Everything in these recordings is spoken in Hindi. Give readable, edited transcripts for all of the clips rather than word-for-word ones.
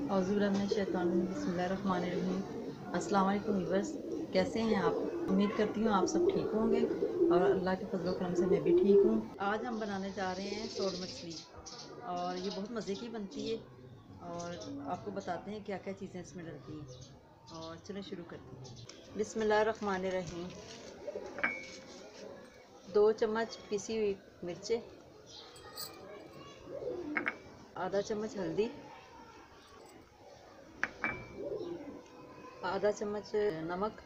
बिस्मिल्लाहिर्रहमानिर्रहीम। अस्सलाम वालेकुम व्यूअर्स, कैसे हैं आप? उम्मीद करती हूँ आप सब ठीक होंगे और अल्लाह के फजल करम से मैं भी ठीक हूँ। आज हम बनाने जा रहे हैं सोड मछली और ये बहुत मज़े की बनती है और आपको बताते हैं क्या क्या चीज़ें इसमें डलती हैं। और चलें शुरू करते हैं। बिस्मिल्लाहिर्रहमानिर्रहीम। 2 चम्मच पिसी हुई मिर्चें, आधा चम्मच हल्दी, आधा चम्मच नमक,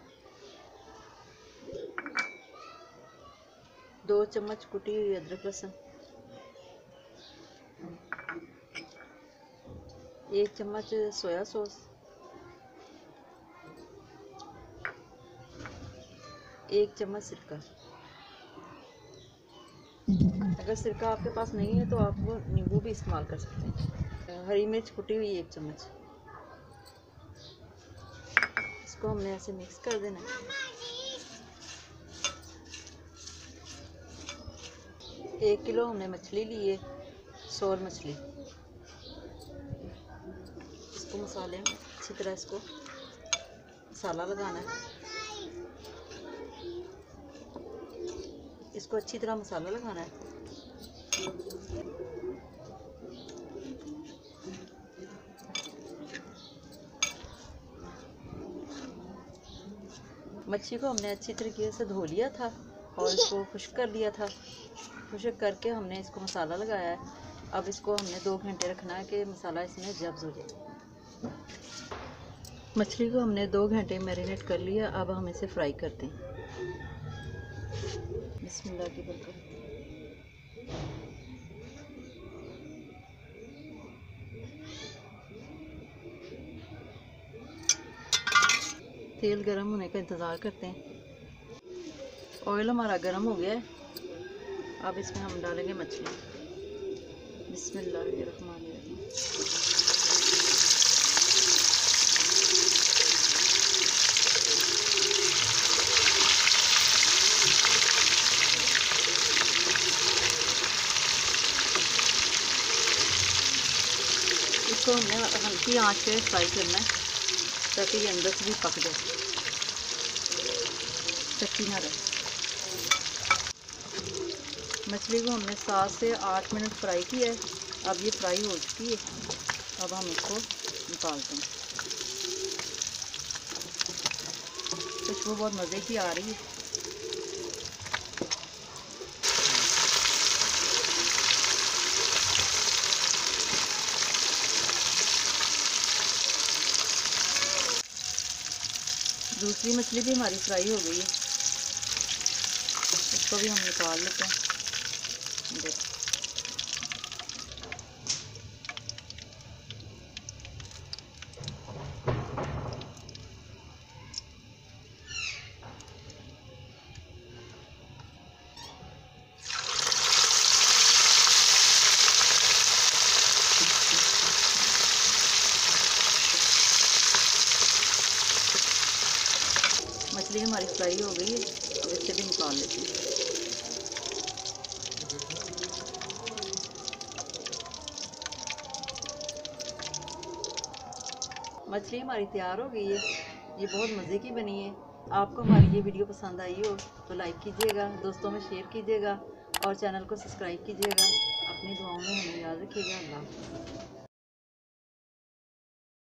2 चम्मच कुटी हुई अदरक लहसुन, 1 चम्मच सोया सॉस, 1 चम्मच सिरका। अगर सिरका आपके पास नहीं है तो आप वो नींबू भी इस्तेमाल कर सकते हैं। हरी मिर्च कुटी हुई 1 चम्मच। इसको हमने ऐसे मिक्स कर देना है। 1 किलो हमने मछली ली है, सोल मछली। इसको मसाले में अच्छी तरह इसको मसाला लगाना है। इसको अच्छी तरह मसाला लगाना है। मच्छी को हमने अच्छी तरीके से धो लिया था और इसको खुश्क कर लिया था। खुश्क करके हमने इसको मसाला लगाया है। अब इसको हमने 2 घंटे रखना है कि मसाला इसमें जब्ज़ हो जाए। मछली को हमने 2 घंटे मैरिनेट कर लिया। अब हम इसे फ्राई करते हैं। बिस्मिल्लाह की बरकत। तेल गरम होने का इंतज़ार करते हैं। ऑयल हमारा गरम हो गया है। अब इसमें हम डालेंगे मछली। बिस्मिल्लाहिर्रहमानिर्रहीम। इसको हमने हल्की आंच पे फ्राई करना है ताकि ये अंदर से भी पक जाए, कच्ची ना रहे। मछली को हमने 7 से 8 मिनट फ्राई किया है। अब ये फ्राई हो चुकी है। अब हम इसको निकालते हैं। खुशबू बहुत मज़े की आ रही है। दूसरी मछली भी हमारी फ्राई हो गई है। इसको भी हम निकाल लेते हैं। देखो मछली हमारी फ्राई हो गई है। अब इससे भी निकाल लेते हैं। मछली हमारी तैयार हो गई है। ये बहुत मज़े की बनी है। आपको हमारी ये वीडियो पसंद आई हो तो लाइक कीजिएगा, दोस्तों में शेयर कीजिएगा और चैनल को सब्सक्राइब कीजिएगा। अपनी दुआओं में हमें याद रखिएगा। अल्लाह हाफ़िज़।